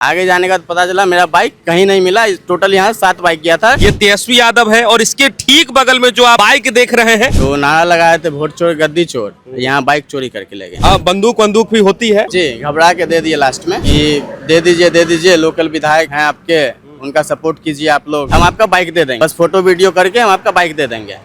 आगे जाने का पता चला मेरा बाइक कहीं नहीं मिला। टोटल यहाँ 7 बाइक गया था। ये तेजस्वी यादव है और इसके ठीक बगल में जो आप बाइक देख रहे हैं तो नारा लगाए थे वोट चोर गद्दी चोर, यहाँ बाइक चोरी करके ले गए। बंदूक वंदूक भी होती है जी, घबरा के दे दिए लास्ट में कि दे दीजिए, लोकल विधायक हैं आपके, उनका सपोर्ट कीजिए आप लोग, हम आपका बाइक दे देंगे, बस फोटो वीडियो करके हम आपका बाइक दे देंगे।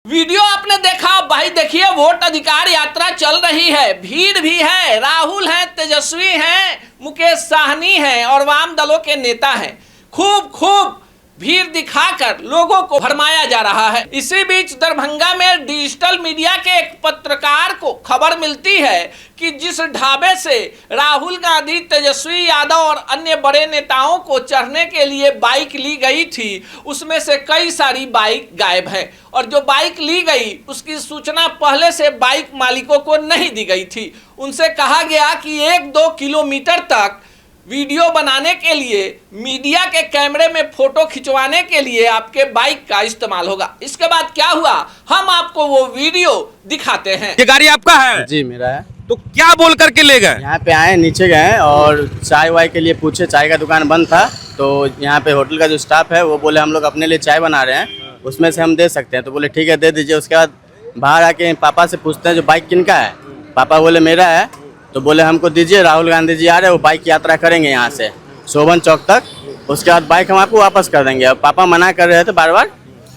वीडियो आपने देखा भाई, देखिए वोट अधिकार यात्रा चल रही है, भीड़ भी है, राहुल है, तेजस्वी है, मुकेश साहनी है और वाम दलों के नेता हैं। खूब भीड़ दिखाकर लोगों को भरमाया जा रहा है। इसी बीच दरभंगा में डिजिटल मीडिया के एक पत्रकार को खबर मिलती है कि जिस ढाबे से राहुल गांधी, तेजस्वी यादव और अन्य बड़े नेताओं को चढ़ने के लिए बाइक ली गई थी, उसमें से कई सारी बाइक गायब है और जो बाइक ली गई उसकी सूचना पहले से बाइक मालिकों को नहीं दी गई थी। उनसे कहा गया कि 1-2 किलोमीटर तक वीडियो बनाने के लिए, मीडिया के कैमरे में फोटो खिंचवाने के लिए आपके बाइक का इस्तेमाल होगा। इसके बाद क्या हुआ, हम आपको वो वीडियो दिखाते हैं। ये गाड़ी आपका है? जी मेरा है। तो क्या बोल करके ले गए? यहाँ पे आए, नीचे गए और चाय वाय के लिए पूछे, चाय का दुकान बंद था, तो यहाँ पे होटल का जो स्टाफ है वो बोले हम लोग अपने लिए चाय बना रहे हैं, उसमें से हम दे सकते हैं। तो बोले ठीक है दे दीजिए। उसके बाद बाहर आके पापा से पूछते हैं जो बाइक किनका है, पापा बोले मेरा है। तो बोले हमको दीजिए, राहुल गांधी जी आ रहे हैं, वो बाइक यात्रा करेंगे यहाँ से शोभन चौक तक, उसके बाद बाइक हम आपको वापस कर देंगे। अब पापा मना कर रहे थे बार बार,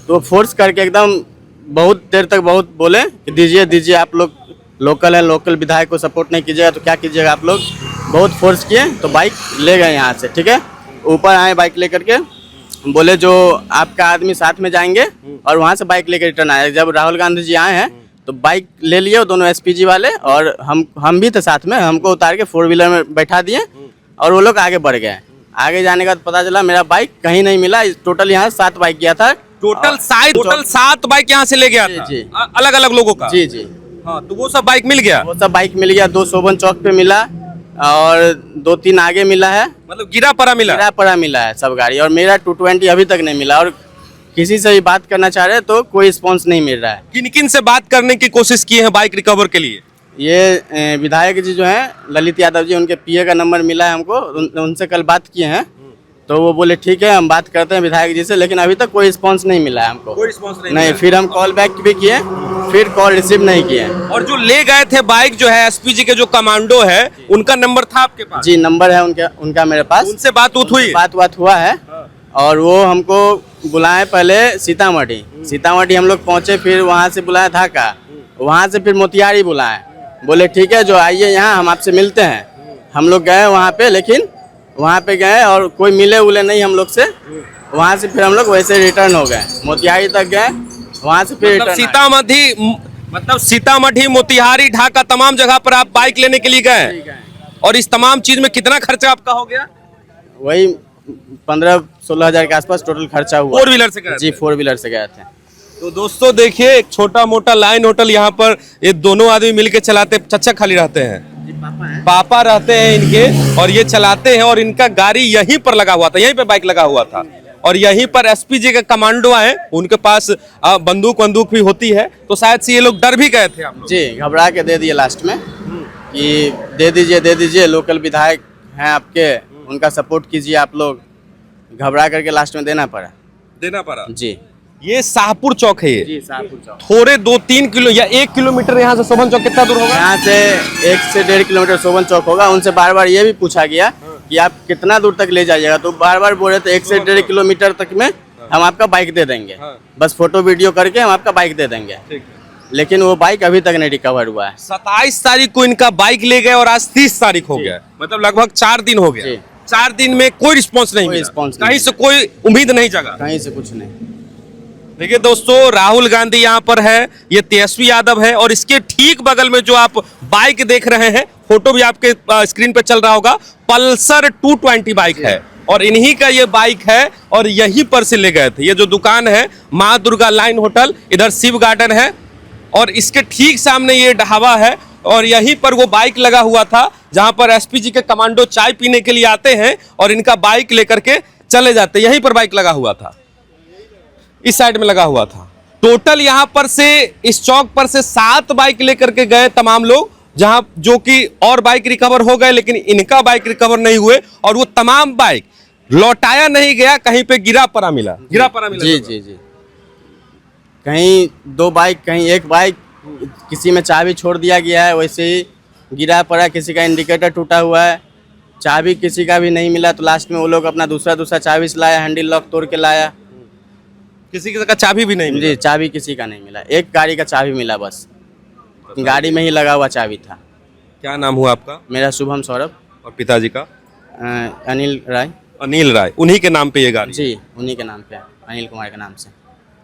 तो फोर्स करके एकदम बहुत देर तक बहुत बोले कि दीजिए आप लोग लोकल है, लोकल विधायक को सपोर्ट नहीं कीजिएगा तो क्या कीजिएगा आप लोग। बहुत फोर्स किए तो बाइक ले गए यहाँ से। ठीक है, ऊपर आए बाइक लेकर के, बोले जो आपका आदमी साथ में जाएंगे और वहाँ से बाइक लेकर रिटर्न आए। जब राहुल गांधी जी आए हैं तो बाइक ले लिए दोनों एसपीजी वाले, और हम भी थे साथ में, हमको उतार के 4 व्हीलर में बैठा दिए और वो लोग आगे बढ़ गए। आगे जाने का पता चला मेरा बाइक कहीं नहीं मिला। टोटल यहाँ 7 बाइक गया था। टोटल 7 बाइक यहाँ से ले गया था? जी। अलग अलग लोगों का? जी। हाँ, तो वो सब बाइक मिल गया? वो सब बाइक मिल गया। 2 शोभन चौक पे मिला और 2-3 आगे मिला है, मतलब गिरा पड़ा मिला है सब गाड़ी। और मेरा 220 अभी तक नहीं मिला, और किसी से भी बात करना चाह रहे हैं तो कोई रिस्पॉन्स नहीं मिल रहा है। किन से बात करने की कोशिश की है बाइक रिकवर के लिए? ये विधायक जी जो हैं ललित यादव जी, उनके पीए का नंबर मिला है हमको, उनसे कल बात किए हैं, तो वो बोले ठीक है हम बात करते हैं विधायक जी से, लेकिन अभी तक कोई रिस्पॉन्स नहीं मिला है हमको। कोई रिस्पॉन्स नहीं। फिर हम कॉल बैक भी किए, फिर कॉल रिसीव नहीं किए। और जो ले गए थे बाइक जो है एसपीजी के जो कमांडो है, उनका नंबर था आपके पास? जी, नंबर है उनका मेरे पास। उनसे बात हुई? बात हुआ है, और वो हमको बुलाए पहले सीतामढ़ी हम लोग पहुँचे, फिर वहाँ से बुलाया ढाका, वहाँ से फिर मोतिहारी बुलाए, बोले ठीक है जो आइए यहाँ हम आपसे मिलते हैं। हम लोग गए वहाँ पे, लेकिन वहाँ पे गए और कोई मिले उले नहीं हम लोग से। वहाँ से फिर हम लोग वैसे रिटर्न हो गए, मोतिहारी तक गए, वहाँ से फिर सीतामढ़ी, मोतिहारी, ढाका तमाम जगह पर आप बाइक लेने के लिए गए। और इस तमाम चीज में कितना खर्चा आपका हो गया? वही 15-16 हजार के आसपास टोटल खर्चा हुआ। 4 व्हीलर से गए? जी, 4 व्हीलर से गए थे। तो दोस्तों देखिए, एक छोटा मोटा लाइन होटल यहाँ पर ये दोनों आदमी मिलके चलाते, चच्चा खाली रहते हैं, पापा रहते हैं इनके, और ये चलाते हैं। और इनका गाड़ी यहीं पर लगा हुआ था, यहीं पे बाइक लगा हुआ था, और यहीं पर एसपीजी के कमांडो आए, उनके पास बंदूक वंदूक भी होती है, तो शायद से ये लोग डर भी गए थे आप लोग? जी, घबरा के दे दिए लास्ट में कि दे दीजिए, लोकल विधायक हैं आपके, उनका सपोर्ट कीजिए आप लोग। घबरा करके लास्ट में देना पड़ा। जी। ये शाहपुर चौक है? जी, शाहपुर चौक। थोड़े 2-3 किलो या 1 किलोमीटर यहाँ से शोभन चौक कितना दूर होगा? यहाँ से 1 से 1.5 किलोमीटर शोभन चौक होगा। उनसे बार बार ये भी पूछा गया कि आप कितना दूर तक ले जाइएगा, तो बार बार बोल रहे थे 1 से 1.5 किलोमीटर तक में हम आपका बाइक दे देंगे, बस फोटो वीडियो करके हम आपका बाइक दे देंगे। लेकिन वो बाइक अभी तक नहीं रिकवर हुआ है। 27 तारीख को इनका बाइक ले गए और आज 30 तारीख हो गया, मतलब लगभग 4 दिन हो गया। 4 दिन में कोई रिस्पॉन्स नहीं मिला, कहीं से कोई उम्मीद नहीं जगा, कहीं से कुछ नहीं। देखिए दोस्तों, राहुल गांधी यहाँ पर है, ये तेजस्वी यादव है, और इसके ठीक बगल में जो आप बाइक देख रहे हैं, फोटो भी आपके स्क्रीन पे चल रहा होगा, पल्सर 220 बाइक है, और इन्हीं का ये बाइक है, और यहीं पर से ले गए थे। ये जो दुकान है माँ दुर्गा लाइन होटल, इधर शिव गार्डन है, और इसके ठीक सामने ये ढाबा है, और यहीं पर वो बाइक लगा हुआ था जहां पर एसपीजी के कमांडो चाय पीने के लिए आते हैं और इनका बाइक लेकर के चले जाते। यहीं पर बाइक लगा हुआ था, इस साइड में लगा हुआ था। टोटल यहां पर से, इस चौक पर से 7 बाइक लेकर के गए तमाम लोग, जहां जो कि और बाइक रिकवर हो गए, लेकिन इनका बाइक रिकवर नहीं हुए और वो तमाम बाइक लौटाया नहीं गया, कहीं पे गिरा पड़ा मिला। जी जी जी, कहीं 2 बाइक, कहीं 1 बाइक, किसी में चाबी छोड़ दिया गया है, वैसे ही गिरा पड़ा, किसी का इंडिकेटर टूटा हुआ है, चाबी किसी का भी नहीं मिला। तो लास्ट में वो लोग अपना दूसरा चाबी से लाया, हैंडल लॉक तोड़ के लाया। किसी का चाबी भी नहीं मिला। जी, चाबी किसी का नहीं मिला, एक गाड़ी का चाबी मिला बस, गाड़ी में ही लगा हुआ चाबी था। क्या नाम हुआ आपका? मेरा शुभम सौरभ। और पिताजी का? अनिल राय। अनिल राय, उन्हीं के नाम पे ये गाड़ी? जी, उन्हीं के नाम पे, अनिल कुमार के नाम से।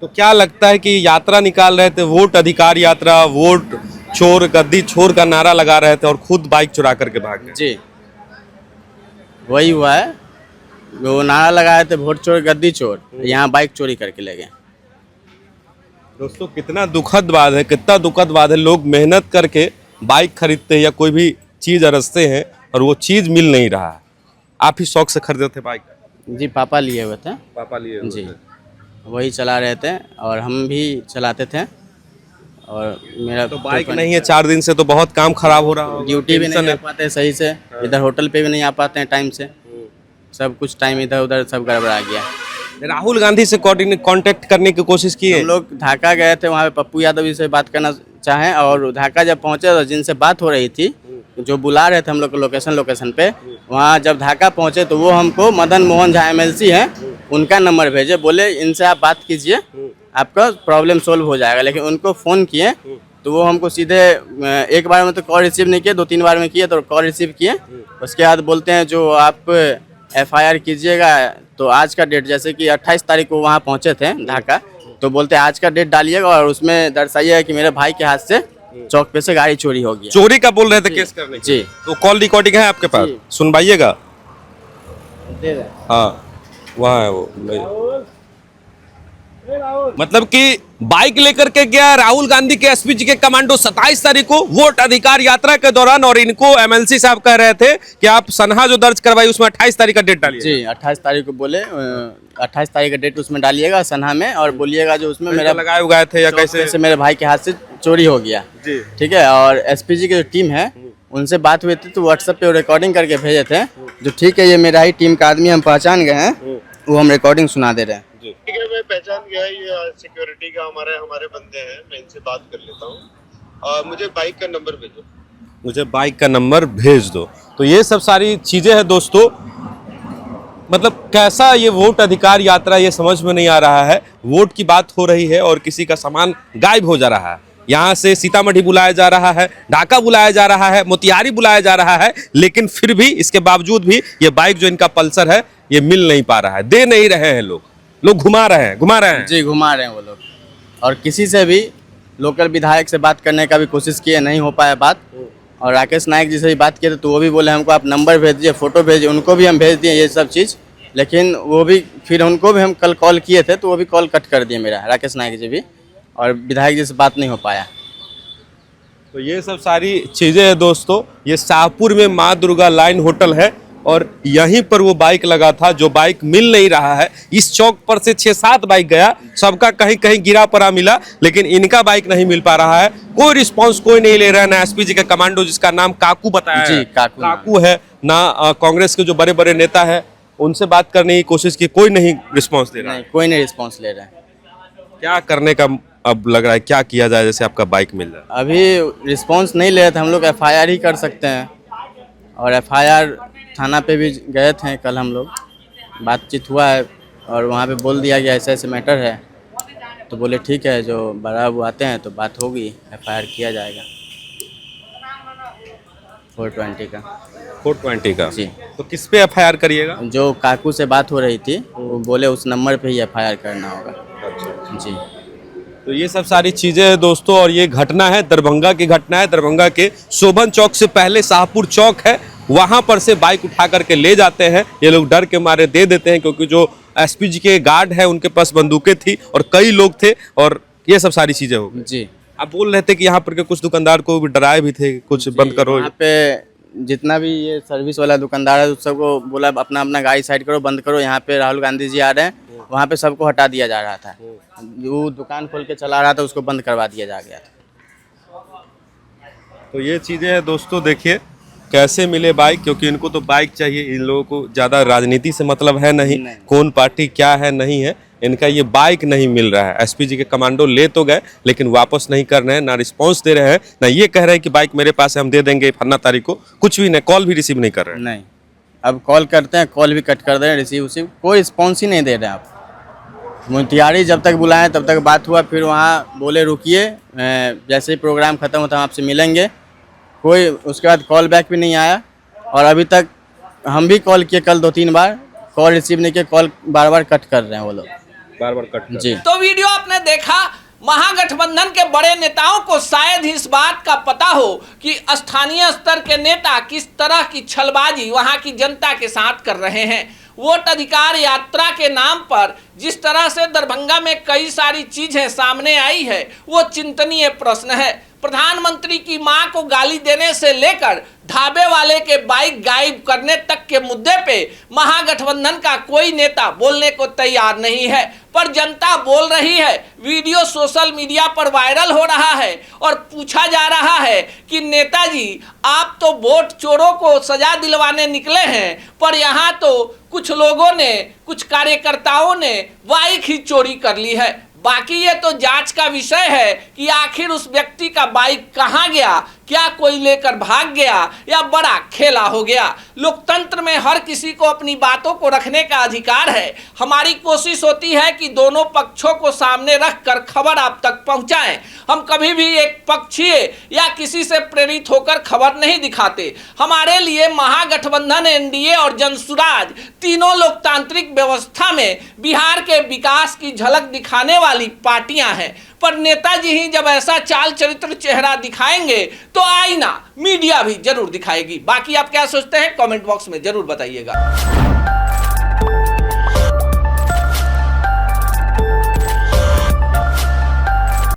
तो क्या लगता है कि यात्रा निकाल रहे थे, वोट अधिकार यात्रा, वोट चोर गद्दी चोर का नारा लगा रहे थे और खुद बाइक चुरा करके भाग गए? जी, वही हुआ है, वो नारा लगाए थे वोट चोर गद्दी चोर, यहाँ बाइक चोरी करके ले गए। दोस्तों कितना दुखद बात है, कितना दुखद बात है। लोग मेहनत करके बाइक खरीदते हैं या कोई भी चीज़ अरसते हैं और वो चीज़ मिल नहीं रहा है। आप ही शौक से खरीदे थे बाइक? जी, पापा लिए हुए थे। पापा लिए हुए जी, थे। वही चला रहे थे और हम भी चलाते थे। और मेरा तो बाइक नहीं है 4 दिन से, तो बहुत काम खराब हो रहा होगा। ड्यूटी भी नहीं टेंशन आ है। पाते सही से, इधर होटल पे भी नहीं आ पाते हैं टाइम से, सब कुछ टाइम इधर उधर सब गड़बड़ा गया। राहुल गांधी से कांटेक्ट करने की कोशिश की है? हम लोग ढाका गए थे, वहाँ पे पप्पू यादव जी से बात करना चाहें, और ढाका जब पहुँचे तो जिनसे बात हो रही थी, जो बुला रहे थे हम लोग को लोकेशन पे, वहाँ जब ढाका पहुँचे तो वो हमको मदन मोहन झा MLC हैं, उनका नंबर भेजे, बोले इनसे आप बात कीजिए, आपका प्रॉब्लम सोल्व हो जाएगा। लेकिन उनको फ़ोन किए तो वो हमको सीधे एक बार में तो कॉल रिसीव नहीं किए, 2-3 बार में किए तो कॉल रिसीव किए। उसके बाद बोलते हैं जो आप FIR कीजिएगा, तो आज का डेट, जैसे कि 28 तारीख को वहाँ पहुँचे थे ढाका, तो बोलते हैं आज का डेट डालिएगा और उसमें दर्शाइएगा कि मेरे भाई के हाथ से चौक पे से गाड़ी चोरी हो गई। चोरी का बोल रहे थे केस करने की? जी। तो कॉल रिकॉर्डिंग है आपके पास? जी। सुनवाइएगा। हाँ, वहाँ है वो। मतलब कि बाइक लेकर के गया राहुल गांधी के SPG के कमांडो 27 तारीख को वोट अधिकार यात्रा के दौरान, और इनको MLC साहब कह रहे थे कि आप सनहा जो दर्ज करवाई उसमें 28 तारीख का डेट डालिए। जी, 28 तारीख को बोले 28 तारीख का डेट उसमें डालिएगा सनहा में, और बोलिएगा जो उसमें मेरा लगाए उगाए थे या कैसे से मेरे भाई के हाथ से चोरी हो गया। जी। ठीक है, और SPG की जो टीम है उनसे बात हुई थी, तो WhatsApp पे रिकॉर्डिंग करके भेजे थे, जो ठीक है ये मेरा ही टीम का आदमी, हम पहचान गए हैं, वो हम रिकॉर्डिंग सुना दे रहे हैं। ठीक है, मैं पहचान गया, ये सिक्योरिटी का हमारे बंदे हैं, मैं इनसे बात कर लेता हूँ। मुझे बाइक का नंबर भेजो। मुझे बाइक का नंबर भेज दो। तो ये सब सारी चीज़ें हैं दोस्तों। मतलब कैसा ये वोट अधिकार यात्रा, ये समझ में नहीं आ रहा है। वोट की बात हो रही है और किसी का सामान गायब हो जा रहा है। यहाँ से सीतामढ़ी बुलाया जा रहा है, ढाका बुलाया जा रहा है, मोतिहारी बुलाया जा रहा है, लेकिन फिर भी इसके बावजूद भी ये बाइक जो इनका पल्सर है ये मिल नहीं पा रहा है, दे नहीं रहे हैं। लोग घुमा रहे हैं। जी, घुमा रहे हैं वो लोग। और किसी से भी लोकल विधायक से बात करने का भी कोशिश किए, नहीं हो पाया बात। और राकेश नायक जी से भी बात किए थे, तो वो भी बोले हमको आप नंबर भेज दीजिए, फ़ोटो भेजिए, उनको भी हम भेज दिए ये सब चीज़। लेकिन वो भी, फिर उनको भी हम कल कॉल किए थे तो वो भी कॉल कट कर दिए मेरा, राकेश नायक जी भी, और विधायक जी से बात नहीं हो पाया। तो ये सब सारी चीज़ें हैं दोस्तों। ये शाहपुर में माँ दुर्गा लाइन होटल है और यहीं पर वो बाइक लगा था, जो बाइक मिल नहीं रहा है। इस चौक पर से 6-7 बाइक गया, सबका कहीं कहीं गिरा पड़ा मिला, लेकिन इनका बाइक नहीं मिल पा रहा है। कोई रिस्पांस कोई नहीं ले रहा है, ना SPG का कमांडो जिसका नाम काकू बताया जी, है, काकू है, ना कांग्रेस के जो बड़े बड़े नेता है उनसे बात करने की कोशिश की, कोई नहीं रिस्पॉन्स दे रहा है। नहीं, कोई नहीं रिस्पॉन्स ले रहा है। क्या करने का अब लग रहा है, क्या किया जाए जैसे आपका बाइक मिल रहा है? अभी रिस्पॉन्स नहीं ले रहे थे, हम लोग FIR ही कर सकते हैं, और FIR थाना पे भी गए थे कल हम लोग, बातचीत हुआ है और वहाँ पे बोल दिया गया ऐसे ऐसे मैटर है, तो बोले ठीक है, जो बड़ा वो आते हैं तो बात होगी, FIR किया जाएगा 420 का। 420 का? जी। तो किस पे FIR करिएगा? जो काकू से बात हो रही थी वो बोले उस नंबर पे ही FIR करना होगा। जी। तो ये सब सारी चीज़ें हैं दोस्तों, और ये घटना है दरभंगा की घटना है। दरभंगा के शोभन चौक से पहले शाहपुर चौक है, वहाँ पर से बाइक उठा करके ले जाते हैं। ये लोग डर के मारे दे देते हैं, क्योंकि जो SPG के गार्ड है उनके पास बंदूकें थी और कई लोग थे, और ये सब सारी चीज़ें हो गई। जी। आप बोल रहे थे कि यहाँ पर के कुछ दुकानदार को भी डराए भी थे, कुछ बंद करो। यहाँ पे जितना भी ये सर्विस वाला दुकानदार है उस सबको बोला अपना अपना गाड़ी साइड करो, बंद करो, यहाँ पे राहुल गांधी जी आ रहे हैं, वहाँ पे सबको हटा दिया जा रहा था। जो दुकान खोल के चला रहा था उसको बंद करवा दिया जा गया था। तो ये चीज़ें हैं दोस्तों, देखिए कैसे मिले बाइक, क्योंकि इनको तो बाइक चाहिए, इन लोगों को ज़्यादा राजनीति से मतलब है नहीं, कौन पार्टी क्या है नहीं है, इनका ये बाइक नहीं मिल रहा है। एसपी जी के कमांडो ले तो गए लेकिन वापस नहीं कर रहे हैं, ना रिस्पांस दे रहे हैं, ना ये कह रहे हैं कि बाइक मेरे पास है हम दे देंगे फन्ना तारीख को, कुछ भी नहीं, कॉल भी रिसीव नहीं कर रहे हैं। नहीं, अब कॉल करते हैं, कॉल भी कट कर दे रहे हैं, रिसीव उसीव कोई रिस्पॉन्स ही नहीं दे रहे हैं। आप मोतिहारी जब तक बुलाएं तब तक बात हुआ, फिर वहाँ बोले रुकिए, जैसे ही प्रोग्राम ख़त्म होता है आपसे मिलेंगे, कोई उसके बाद कॉल बैक भी नहीं आया। और अभी तक हम भी कॉल किए कल 2-3 बार, कॉल रिसीव नहीं किए, कॉल बार बार कट कर रहे हैं वो लोग, बार बार कट जी। तो वीडियो आपने देखा, महागठबंधन के बड़े नेताओं को शायद इस बात का पता हो कि स्थानीय स्तर के नेता किस तरह की छलबाजी वहां की जनता के साथ कर रहे हैं। वोट अधिकार यात्रा के नाम पर जिस तरह से दरभंगा में कई सारी चीजें सामने आई है वो चिंतनीय प्रश्न है। प्रधानमंत्री की मां को गाली देने से लेकर ढाबे वाले के बाइक गायब करने तक के मुद्दे पे महागठबंधन का कोई नेता बोलने को तैयार नहीं है, पर जनता बोल रही है। वीडियो सोशल मीडिया पर वायरल हो रहा है और पूछा जा रहा है कि नेताजी आप तो वोट चोरों को सजा दिलवाने निकले हैं, पर यहाँ तो कुछ लोगों ने, कुछ कार्यकर्ताओं ने बाइक ही चोरी कर ली है। बाकी ये तो जांच का विषय है कि आखिर उस व्यक्ति का बाइक कहाँ गया, क्या कोई लेकर भाग गया या बड़ा खेला हो गया। लोकतंत्र में हर किसी को अपनी बातों को रखने का अधिकार है। हमारी कोशिश होती है कि दोनों पक्षों को सामने रखकर खबर आप तक पहुंचाएं। हम कभी भी एक पक्षीय या किसी से प्रेरित होकर खबर नहीं दिखाते। हमारे लिए महागठबंधन, एनडीए और जनसुराज तीनों लोकतांत्रिक व्यवस्था में बिहार के विकास की झलक दिखाने वाली पार्टियां हैं, पर नेताजी ही जब ऐसा चाल चरित्र चेहरा दिखाएंगे तो आईना मीडिया भी जरूर दिखाएगी। बाकी आप क्या सोचते हैं कमेंट बॉक्स में जरूर बताइएगा।